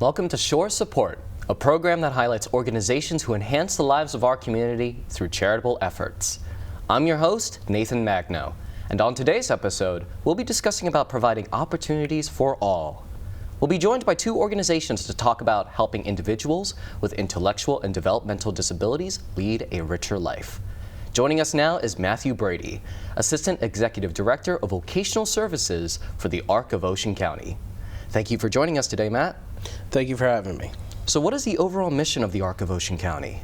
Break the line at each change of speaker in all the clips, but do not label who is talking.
Welcome to Shore Support, a program that highlights organizations who enhance the lives of our community through charitable efforts. I'm your host, Nathan Magno, and on today's episode, we'll be discussing about providing opportunities for all. We'll be joined by two organizations to talk about helping individuals with intellectual and developmental disabilities lead a richer life. Joining us now is Matthew Brady, Assistant Executive Director of Vocational Services for the ARC of Ocean County. Thank you for joining us today, Matt.
Thank you for having me.
So what is the overall mission of the ARC of Ocean County?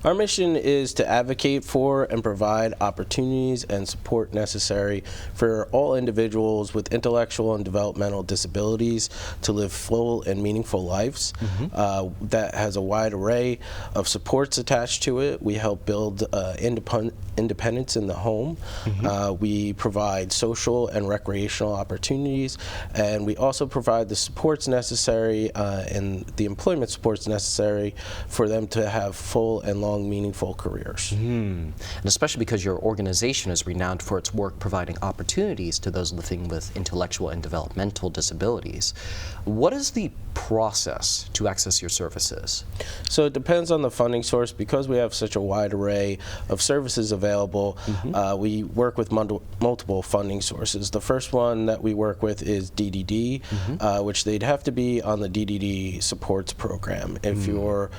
Our mission is to advocate for and provide opportunities and support necessary for all individuals with intellectual and developmental disabilities to live full and meaningful lives. That has a wide array of supports attached to it. We help build independence in the home. We provide social and recreational opportunities, and we also provide the supports necessary and the employment supports necessary for them to have full and long meaningful careers.
And especially because your organization is renowned for its work providing opportunities to those living with intellectual and developmental disabilities. What is the process to access your services?
So it depends on the funding source. Because we have such a wide array of services available, we work with multiple funding sources. The first one that we work with is DDD, which they'd have to be on the DDD supports program. If your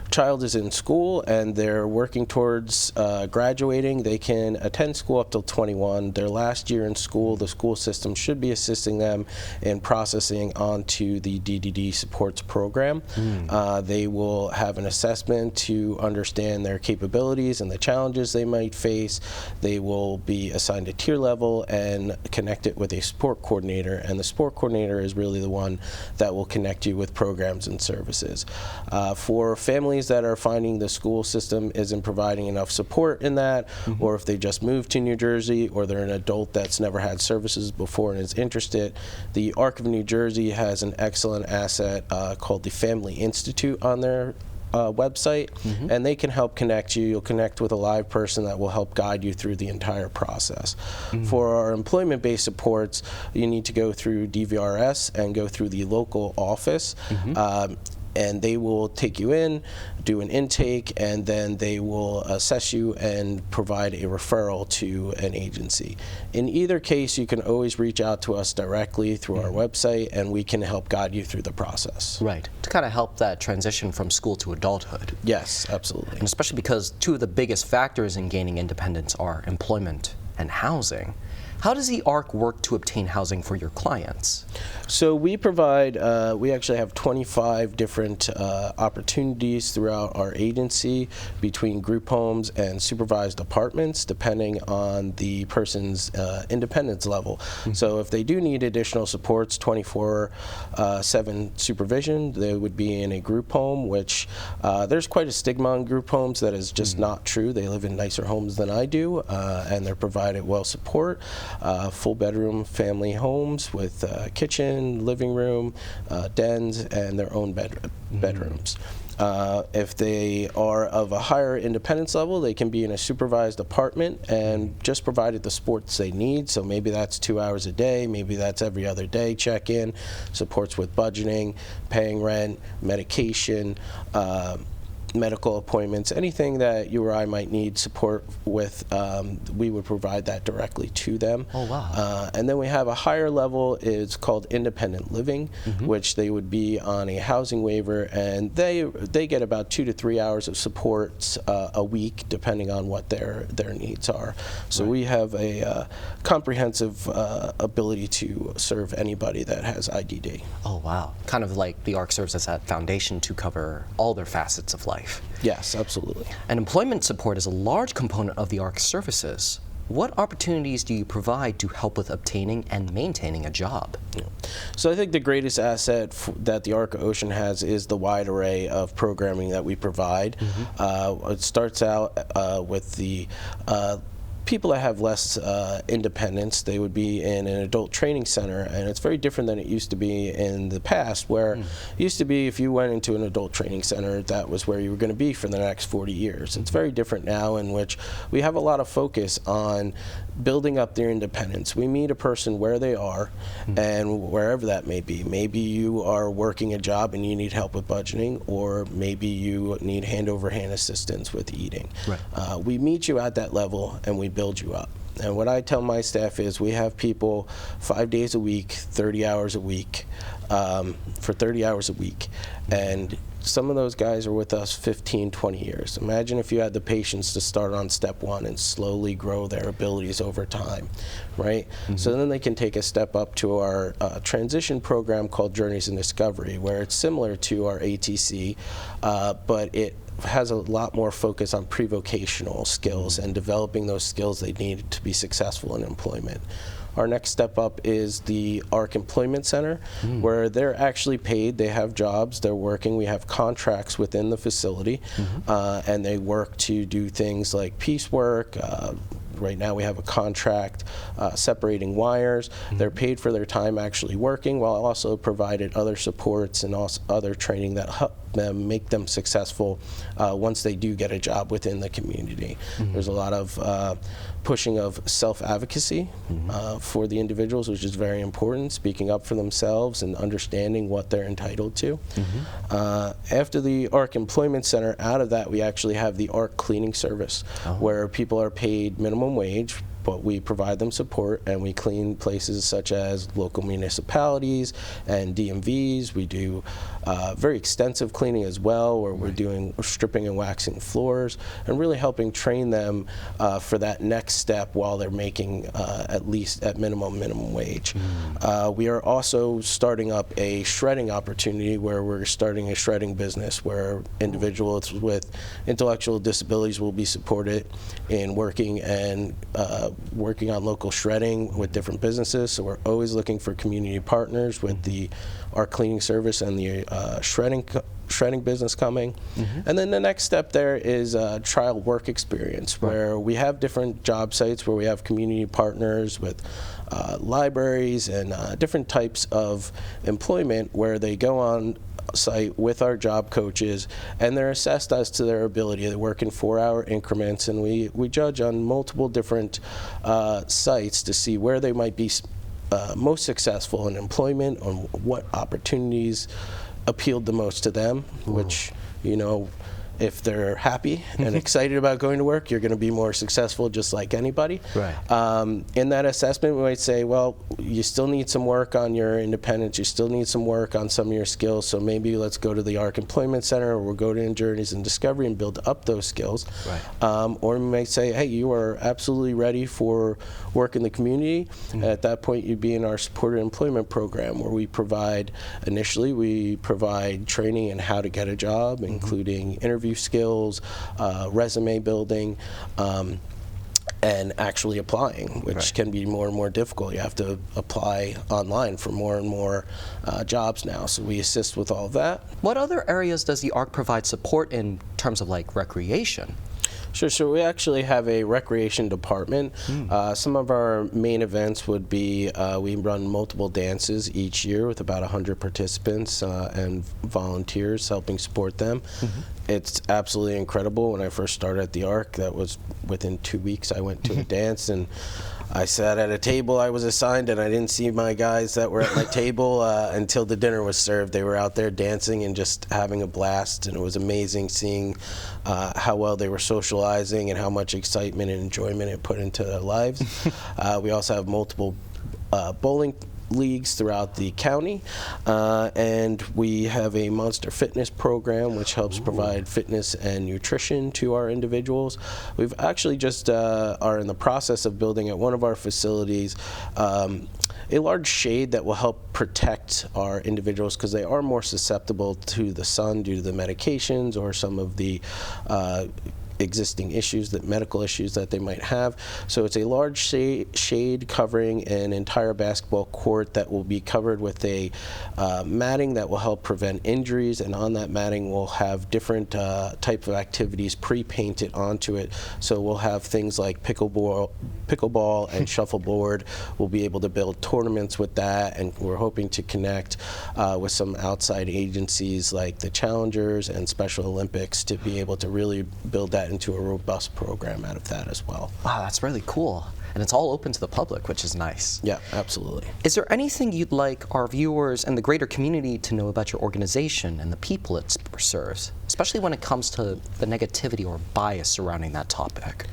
child is in school and they're working towards graduating, they can attend school up till 21. Their last year in school, the school system should be assisting them in processing onto the DDD supports program. They will have an assessment to understand their capabilities and the challenges they might face. They will be assigned a tier level and connected with a support coordinator, and the support coordinator is really the one that will connect you with programs and services. For families that are finding the school system isn't providing enough support in that, or if they just moved to New Jersey, or they're an adult that's never had services before and is interested, the ARC of New Jersey has an excellent asset called the Family Institute on their website, and they can help connect you. You'll connect with a live person that will help guide you through the entire process. For our employment-based supports, you need to go through DVRS and go through the local office. And they will take you in, do an intake, and then they will assess you and provide a referral to an agency. In either case, you can always reach out to us directly through our website, and we can help guide you through the process.
Right, to kind of help that transition from school to adulthood.
Yes, absolutely.
And especially because two of the biggest factors in gaining independence are employment and housing. How does the ARC work to obtain housing for your clients?
So we provide, we actually have 25 different opportunities throughout our agency between group homes and supervised apartments, depending on the person's independence level. So if they do need additional supports, 24/7 supervision, they would be in a group home, which there's quite a stigma on group homes that is just not true. They live in nicer homes than I do, and they're provided well support. Full bedroom family homes with kitchen, living room, dens, and their own bedrooms. If they are of a higher independence level, they can be in a supervised apartment and just provided the supports they need. So maybe that's 2 hours a day, maybe that's every other day check-in, supports with budgeting, paying rent, medication, medical appointments, anything that you or I might need support with, we would provide that directly to them.
Oh, wow.
And then we have a higher level, it's called independent living, which they would be on a housing waiver, and they get about 2 to 3 hours of support a week, depending on what their needs are. So we have a comprehensive ability to serve anybody that has IDD.
Oh, wow. Kind of like the ARC serves as that foundation to cover all their facets of life.
Yes, absolutely.
And employment support is a large component of the ARC services. What opportunities do you provide to help with obtaining and maintaining a job?
So I think the greatest asset that the ARC of Ocean has is the wide array of programming that we provide. It starts out with the people that have less independence, they would be in an adult training center, and it's very different than it used to be in the past, where it used to be if you went into an adult training center, that was where you were going to be for the next 40 years. It's very different now, in which we have a lot of focus on building up their independence. We meet a person where they are and wherever that may be. Maybe you are working a job and you need help with budgeting, or maybe you need hand-over-hand assistance with eating.
Right.
We meet you at that level and we build you up. And what I tell my staff is we have people 5 days a week, 30 hours a week, for 30 hours a week. And some of those guys are with us 15, 20 years. Imagine if you had the patience to start on step one and slowly grow their abilities over time, right? So then they can take a step up to our transition program called Journeys in Discovery, where it's similar to our ATC, but it has a lot more focus on pre-vocational skills and developing those skills they need to be successful in employment. Our next step up is the ARC Employment Center, where they're actually paid, they have jobs, they're working, we have contracts within the facility, and they work to do things like piecework. Right now we have a contract separating wires. They're paid for their time actually working, while also provided other supports and also other training that help them make them successful once they do get a job within the community. There's a lot of pushing of self-advocacy for the individuals, which is very important, speaking up for themselves and understanding what they're entitled to. After the ARC Employment Center, out of that we actually have the ARC Cleaning Service, where people are paid minimum wage, but we provide them support, and we clean places such as local municipalities and DMVs. We do very extensive cleaning as well, where we're doing stripping and waxing floors, and really helping train them for that next step while they're making at least at minimum wage. We are also starting up a shredding opportunity, where we're starting a shredding business where individuals with intellectual disabilities will be supported in working on local shredding with different businesses. So we're always looking for community partners with the ARC Cleaning Service and the shredding business coming. And then the next step there is trial work experience, where we have different job sites where we have community partners with libraries and different types of employment, where they go on site with our job coaches, and they're assessed as to their ability. They work in 4-hour increments, and we judge on multiple different sites to see where they might be most successful in employment, on what opportunities appealed the most to them, which, you know, if they're happy and excited about going to work, you're going to be more successful just like anybody.
Right.
In that assessment, we might say, well, you still need some work on your independence, you still need some work on some of your skills, so maybe let's go to the ARC Employment Center, or we'll go to Journeys in Discovery and build up those skills.
Right.
Or we may say, hey, you are absolutely ready for work in the community. And at that point, you'd be in our supported employment program, where we provide training in how to get a job, including interview skills, resume building, and actually applying, which can be more and more difficult. You have to apply online for more and more jobs now, so we assist with all of that.
What other areas does the ARC provide support in terms of like recreation?
Sure, so we actually have a recreation department. Some of our main events would be, we run multiple dances each year with about 100 participants and volunteers helping support them. It's absolutely incredible. When I first started at the ARC, that was within 2 weeks I went to a dance, and I sat at a table I was assigned, and I didn't see my guys that were at my table until the dinner was served. They were out there dancing and just having a blast, and it was amazing seeing how well they were socializing and how much excitement and enjoyment it put into their lives. We also have multiple bowling leagues throughout the county, and we have a Monster Fitness program which helps provide fitness and nutrition to our individuals. We've actually just are in the process of building at one of our facilities a large shade that will help protect our individuals, because they are more susceptible to the sun due to the medications or some of the existing issues, that medical issues that they might have. So it's a large shade covering an entire basketball court that will be covered with a matting that will help prevent injuries, and on that matting we'll have different type of activities pre-painted onto it. So we'll have things like pickleball and shuffleboard. We'll be able to build tournaments with that, and we're hoping to connect with some outside agencies like the Challengers and Special Olympics to be able to really build that into a robust program out of that as well.
Wow, that's really cool. And it's all open to the public, which is nice.
Yeah, absolutely.
Is there anything you'd like our viewers and the greater community to know about your organization and the people it serves, especially when it comes to the negativity or bias surrounding that topic?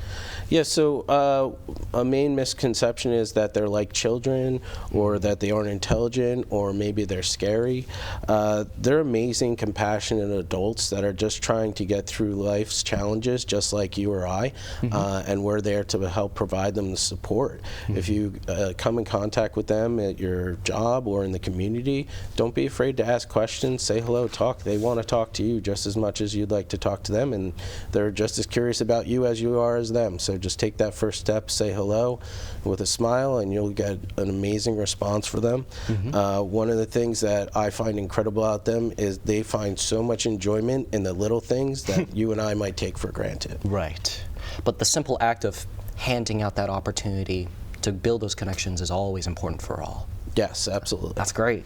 Yeah, so a main misconception is that they're like children, or that they aren't intelligent, or maybe they're scary. They're amazing, compassionate adults that are just trying to get through life's challenges, just like you or I, and we're there to help provide them the support. If you come in contact with them at your job or in the community, don't be afraid to ask questions, say hello, talk. They want to talk to you just as much as you'd like to talk to them, and they're just as curious about you as you are as them. So just take that first step, say hello with a smile, and you'll get an amazing response for them. One of the things that I find incredible about them is they find so much enjoyment in the little things that you and I might take for granted.
Right. But the simple act of handing out that opportunity to build those connections is always important for all.
Yes, absolutely.
That's great.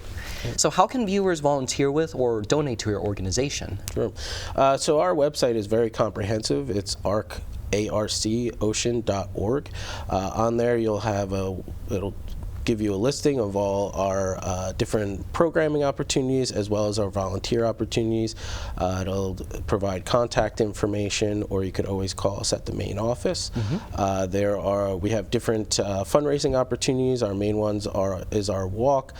So how can viewers volunteer with or donate to your organization?
Sure. So our website is very comprehensive. It's arcocean.org. On there you'll have it'll give you a listing of all our different programming opportunities as well as our volunteer opportunities. It'll provide contact information, or you could always call us at the main office. We have different fundraising opportunities. Our main ones is our walk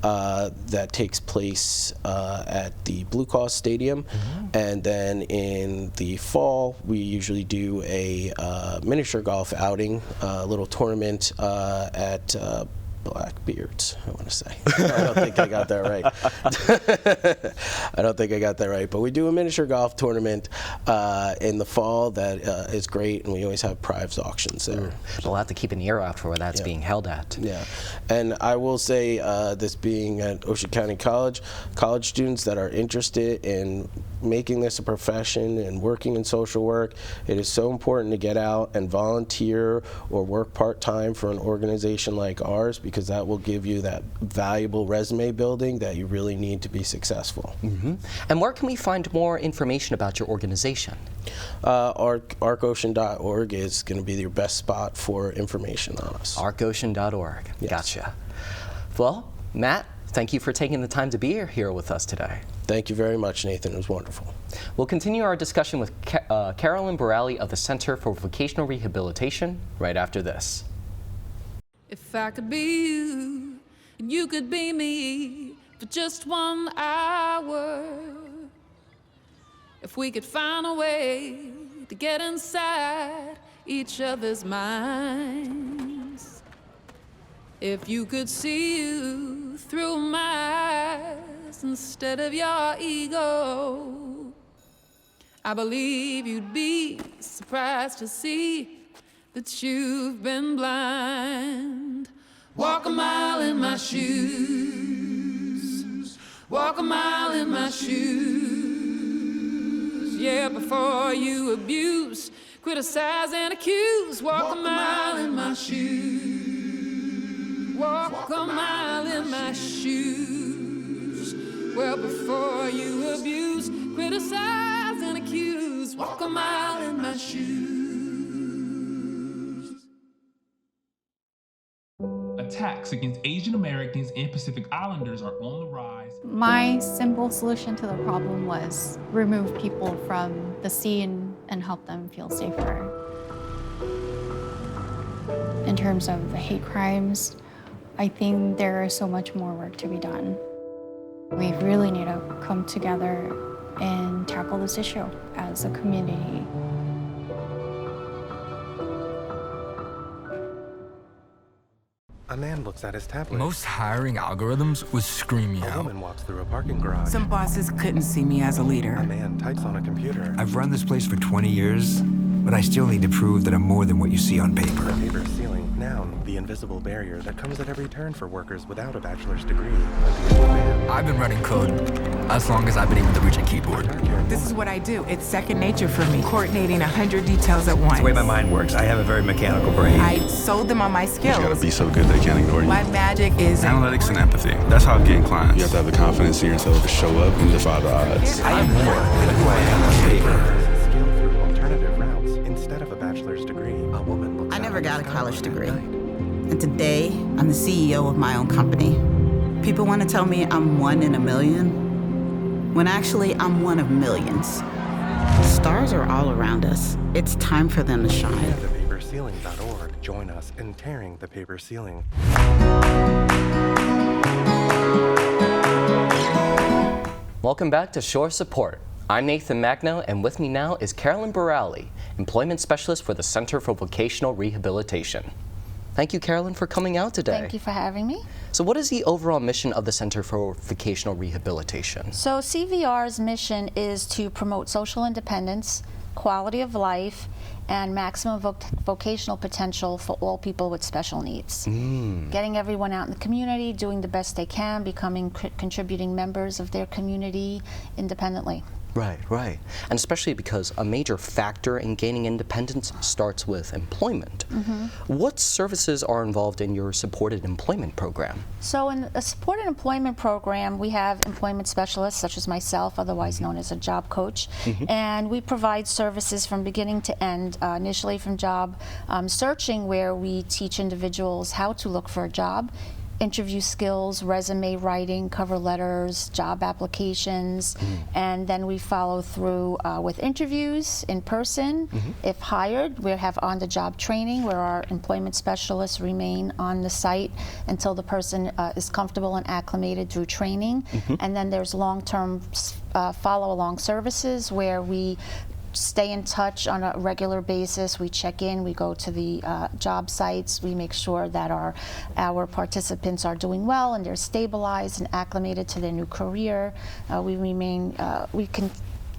that takes place at the Blue Cross Stadium, and then in the fall we usually do a miniature golf outing, a little tournament at Blackbeards, I want to say. I don't think I got that right. I don't think I got that right. But we do a miniature golf tournament in the fall that is great, and we always have prize auctions there.
We'll have to keep an ear out for where that's being held at.
Yeah, and I will say, this being at Ocean County College, college students that are interested in making this a profession and working in social work, it is so important to get out and volunteer or work part-time for an organization like ours, because that will give you that valuable resume building that you really need to be successful.
And where can we find more information about your organization?
Arcocean.org is going to be your best spot for information on us.
Arcocean.org.
Yes.
Gotcha. Well, Matt, thank you for taking the time to be here with us today.
Thank you very much, Nathan. It was wonderful.
We'll continue our discussion with Carolyn Borelli of the Center for Vocational Rehabilitation right after this.
If I could be you, and you could be me for just 1 hour. If we could find a way to get inside each other's minds. If you could see you through my eyes instead of your ego, I believe you'd be surprised to see that you've been blind. Walk a mile in my shoes. Walk a mile in my shoes. Yeah, before you abuse, criticize and accuse. Walk a mile in my shoes. Walk a mile in my shoes. Well, before you abuse, criticize and accuse. Walk a mile in my shoes.
Attacks against Asian Americans and Pacific Islanders are on the rise.
My simple solution to the problem was remove people from the scene and help them feel safer. In terms of the hate crimes, I think there is so much more work to be done. We really need to come together and tackle this issue as a community.
A man looks at his tablet.
Most hiring algorithms would scream you
A
out.
woman walks through a parking garage.
Some bosses couldn't see me as a leader.
A man types on a computer.
I've run this place for 20 years,
but I still need to prove that I'm more than what you see on paper.
The paper ceiling, noun, the invisible barrier that comes at every turn for workers without a bachelor's degree. A beautiful man.
I've been running code as long as I've been able to reach a keyboard.
This is what I do. It's second nature for me, coordinating 100 details at once.
It's the way my mind works. I have a very mechanical brain.
I sold them on my skills.
You gotta be so good they can't ignore you.
My magic is
Analytics and empathy. That's how I'm getting clients. You have to have the confidence in yourself to show up and defy the odds.
I am more than who I am on paper.
Skill through alternative routes instead of a bachelor's degree. A woman looks
I
out
never
of the
got a
sky
college
one
degree.
night.
And today, I'm the CEO of my own company. People want to tell me I'm one in a million, when actually I'm one of millions. Stars are all around us. It's time for them to shine.
ThePaperCeiling.org. Join us in tearing the paper ceiling.
Welcome back to Shore Support. I'm Nathan Magno, and with me now is Carolyn Borali, Employment Specialist for the Center for Vocational Rehabilitation. Thank you, Carolyn, for coming out today.
Thank you for having me.
So what is the overall mission of the Center for Vocational Rehabilitation?
So CVR's mission is to promote social independence, quality of life, and maximum vocational potential for all people with special needs. Getting everyone out in the community, doing the best they can, becoming contributing members of their community independently.
Right, right. And especially because a major factor in gaining independence starts with employment. What services are involved in your supported employment program?
So in a supported employment program, we have employment specialists such as myself, otherwise known as a job coach, and we provide services from beginning to end, initially from job searching, where we teach individuals how to look for a job, interview skills, resume writing, cover letters, job applications, and then we follow through with interviews in person. If hired, we have on-the-job training where our employment specialists remain on the site until the person is comfortable and acclimated through training. And then there's long-term follow-along services where we stay in touch on a regular basis. We check in, we go to the job sites, we make sure that our participants are doing well and they're stabilized and acclimated to their new career.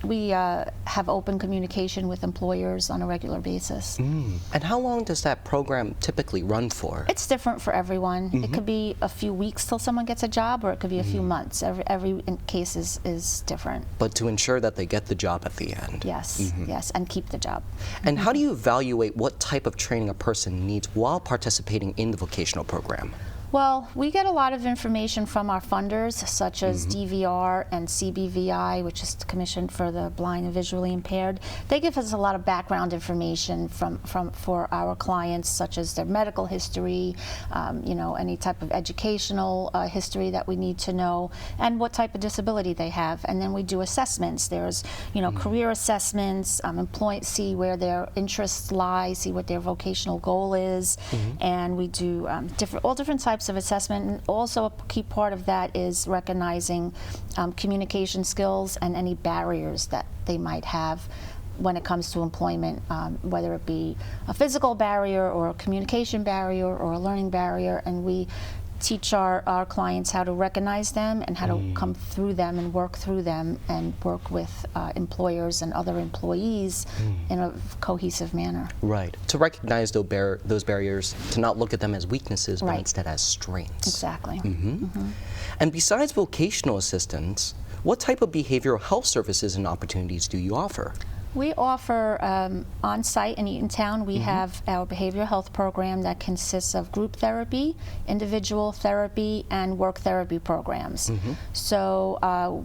We have open communication with employers on a regular basis.
And how long does that program typically run for?
It's different for everyone. It could be a few weeks till someone gets a job, or it could be a few months. Every case is different.
But to ensure that they get the job at the end.
Yes, yes, and keep the job.
And how do you evaluate what type of training a person needs while participating in the vocational program?
Well, we get a lot of information from our funders, such as DVR and CBVI, which is the Commission for the Blind and Visually Impaired. They give us a lot of background information for our clients, such as their medical history, you know, any type of educational history that we need to know, and what type of disability they have. And then we do assessments. There's, you know, career assessments, see where their interests lie, see what their vocational goal is, and we do all different types of assessment. And also a key part of that is recognizing communication skills and any barriers that they might have when it comes to employment, whether it be a physical barrier or a communication barrier or a learning barrier. And we teach our clients how to recognize them and how to come through them and work through them and work with employers and other employees in a cohesive manner.
Right. To recognize those barriers, to not look at them as weaknesses, but
Right.
instead as strengths.
Exactly.
And besides vocational assistance, what type of behavioral health services and opportunities do you offer?
We offer on-site in Eatontown. We have our behavioral health program that consists of group therapy, individual therapy, and work therapy programs. So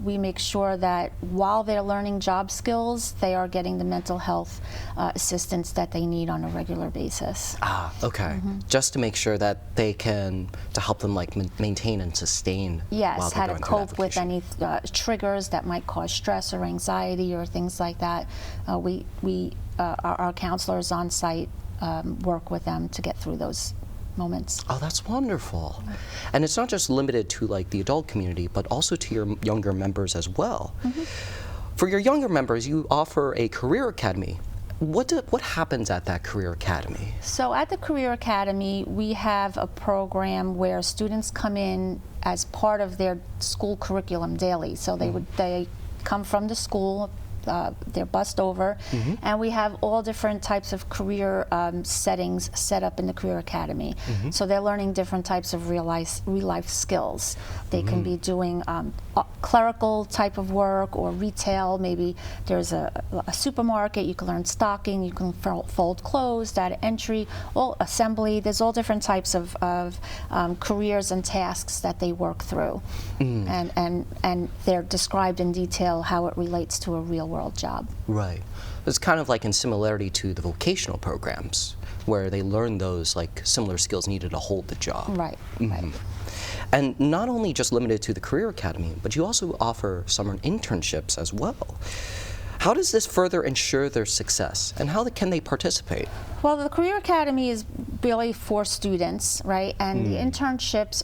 we make sure that while they're learning job skills, they are getting the mental health assistance that they need on a regular basis.
Ah, okay. Just to make sure that they can, to help them like maintain and sustain.
Yes,
while they're
how to
going through that
cope with any triggers that might cause stress or anxiety or things like that. Our counselors on site work with them to get through those moments.
Oh, that's wonderful. And it's not just limited to like the adult community, but also to your younger members as well. For your younger members, you offer a career academy. What happens at that career academy?
So at the Career Academy, we have a program where students come in as part of their school curriculum daily. So they come from the school, they're bussed over, and we have all different types of career settings set up in the Career Academy. So they're learning different types of real life skills. They can be doing clerical type of work or retail. Maybe there's a supermarket. You can learn stocking. You can fold clothes, data entry, all assembly. There's all different types of careers and tasks that they work through, and they're described in detail how it relates to a real world job.
Right. It's kind of like in similarity to the vocational programs, where they learn those like similar skills needed to hold the job.
Right. Right.
And not only just limited to the Career Academy, but you also offer summer internships as well. How does this further ensure their success, and how can they participate?
Well, the Career Academy is really for students, right? And the internships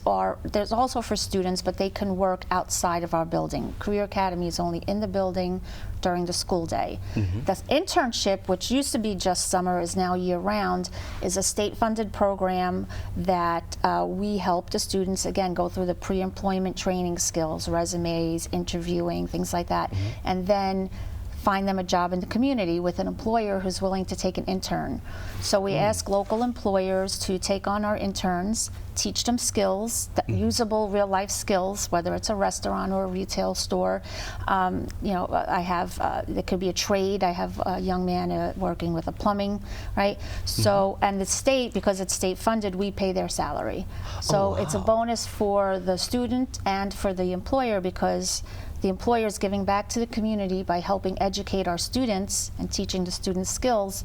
there's also for students, but they can work outside of our building. Career Academy is only in the building during the school day. The internship, which used to be just summer, is now year-round, is a state-funded program that we help the students, again, go through the pre-employment training skills, resumes, interviewing, things like that, and then find them a job in the community with an employer who's willing to take an intern. So we ask local employers to take on our interns, teach them skills, usable real life skills, whether it's a restaurant or a retail store. I have, it could be a trade. I have a young man working with a plumbing, right? So, and the state, because it's state funded, we pay their salary. So it's a bonus for the student and for the employer, because the employer is giving back to the community by helping educate our students and teaching the students skills,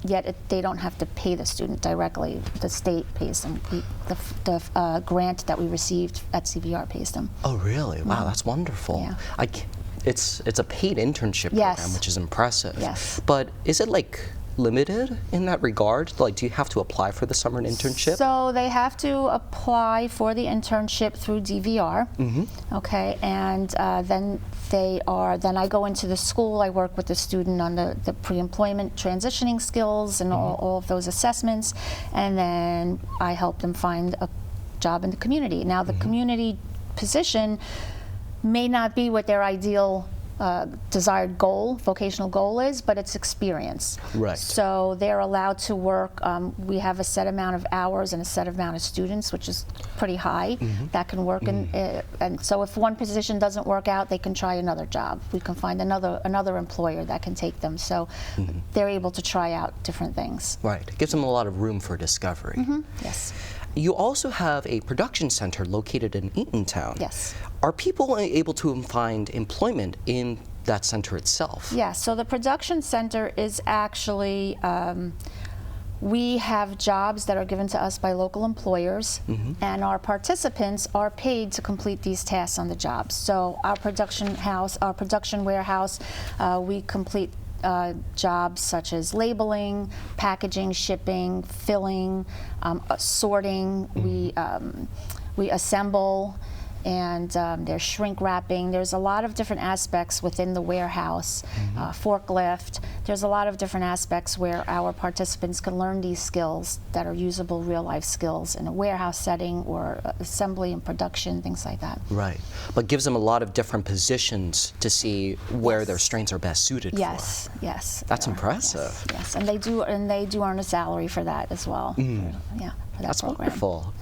yet they don't have to pay the student directly. The state pays them. The grant that we received at CVR pays them.
Oh, really? Wow, that's wonderful.
Yeah.
It's a paid internship program, which is impressive.
Yes.
But is it like limited in that regard? Like, do you have to apply for the summer internship?
So they have to apply for the internship through DVR. Okay, and then I go into the school. I work with the student on the pre-employment transitioning skills and all of those assessments, and then I help them find a job in the community. Now, the community position may not be what their ideal desired goal, vocational goal is, but it's experience.
Right.
So they're allowed to work. We have a set amount of hours and a set amount of students, which is pretty high, that can work. And so if one position doesn't work out, they can try another job. We can find another employer that can take them. So they're able to try out different things.
Right. It gives them a lot of room for discovery.
Yes.
You also have a production center located in Eatontown.
Yes.
Are people able to find employment in that center itself?
Yeah, so the production center is actually, we have jobs that are given to us by local employers, and our participants are paid to complete these tasks on the jobs. So our production warehouse, we complete jobs such as labeling, packaging, shipping, filling, sorting. We assemble, and there's shrink wrapping. There's a lot of different aspects within the warehouse, forklift. There's a lot of different aspects where our participants can learn these skills that are usable real life skills in a warehouse setting or assembly and production, things like that.
Right, but gives them a lot of different positions to see where their strengths are best suited for.
Yes.
That's impressive.
Yes, and they do earn a salary for that as well. Yeah.
That's wonderful.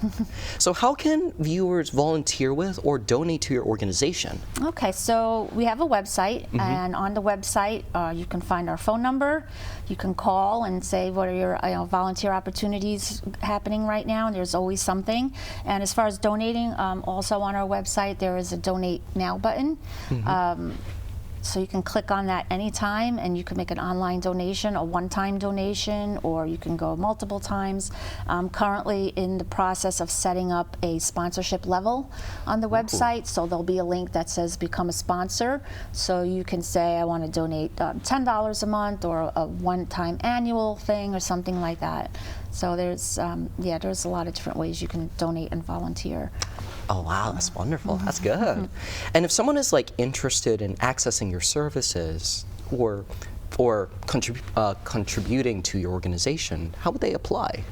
So how can viewers volunteer with or donate to your organization?
Okay, so we have a website, and on the website you can find our phone number. You can call and say what are your volunteer opportunities happening right now, and there's always something. And as far as donating, also on our website there is a Donate Now button. So you can click on that anytime, and you can make an online donation, a one-time donation, or you can go multiple times. I'm currently in the process of setting up a sponsorship level on the website, so there'll be a link that says become a sponsor. So you can say I want to donate $10 a month or a one-time annual thing or something like that. So there's a lot of different ways you can donate and volunteer.
Oh wow, that's wonderful. That's good. And if someone is like interested in accessing your services or contributing to your organization, how would they apply?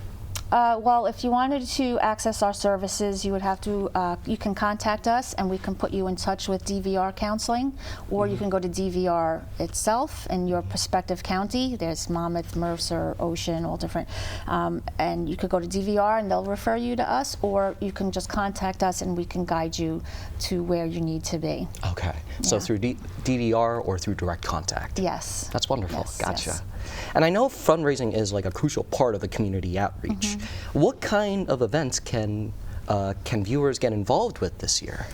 Well, if you wanted to access our services, you would have to, you can contact us and we can put you in touch with DVR counseling, or you can go to DVR itself in your prospective county. There's Monmouth, Mercer, Ocean, all different. And you could go to DVR and they'll refer you to us, or you can just contact us and we can guide you to where you need to be.
Okay, so through DVR or through direct contact?
Yes.
That's wonderful,
Yes,
gotcha.
yes.
And I know fundraising is like a crucial part of the community outreach. What kind of events can viewers get involved with this year?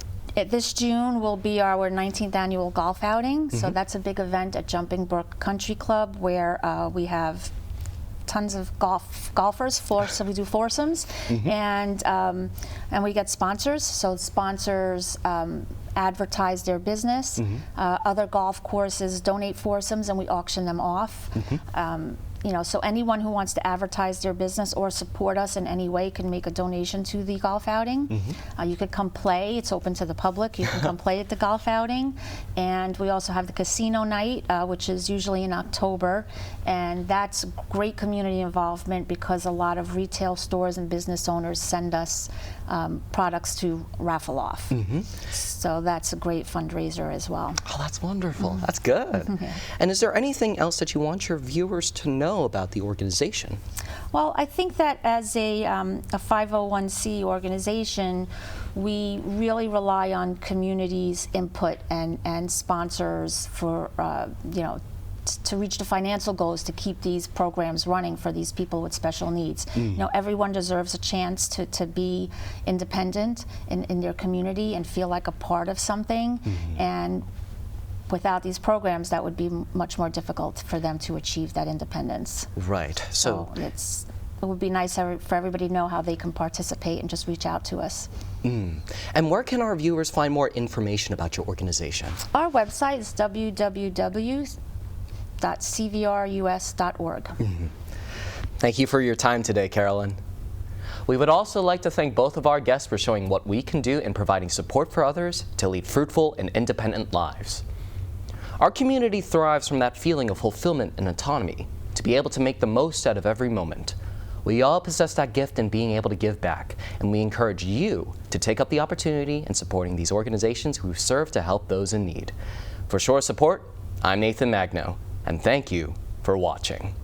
This June will be our 19th annual golf outing, so that's a big event at Jumping Brook Country Club where we have tons of golfers. So we do foursomes, and we get sponsors. So sponsors advertise their business. Other golf courses donate foursomes, and we auction them off. You know, so anyone who wants to advertise their business or support us in any way can make a donation to the golf outing. You could come play. It's open to the public. You can come play at the golf outing. And we also have the casino night, which is usually in October. And that's great community involvement because a lot of retail stores and business owners send us products to raffle off. So that's a great fundraiser as well.
Oh, that's wonderful. That's good. And is there anything else that you want your viewers to know about the organization?
Well, I think that as a 501c organization, we really rely on community's input and sponsors for, you know, to reach the financial goals to keep these programs running for these people with special needs. You know, everyone deserves a chance to be independent in their community and feel like a part of something. And without these programs, that would be much more difficult for them to achieve that independence.
Right. So
it would be nice for everybody to know how they can participate and just reach out to us.
And where can our viewers find more information about your organization?
Our website is www.cvrus.org.
Thank you for your time today, Carolyn. We would also like to thank both of our guests for showing what we can do in providing support for others to lead fruitful and independent lives. Our community thrives from that feeling of fulfillment and autonomy, to be able to make the most out of every moment. We all possess that gift in being able to give back, and we encourage you to take up the opportunity in supporting these organizations who serve to help those in need. For Shore Support, I'm Nathan Magno, and thank you for watching.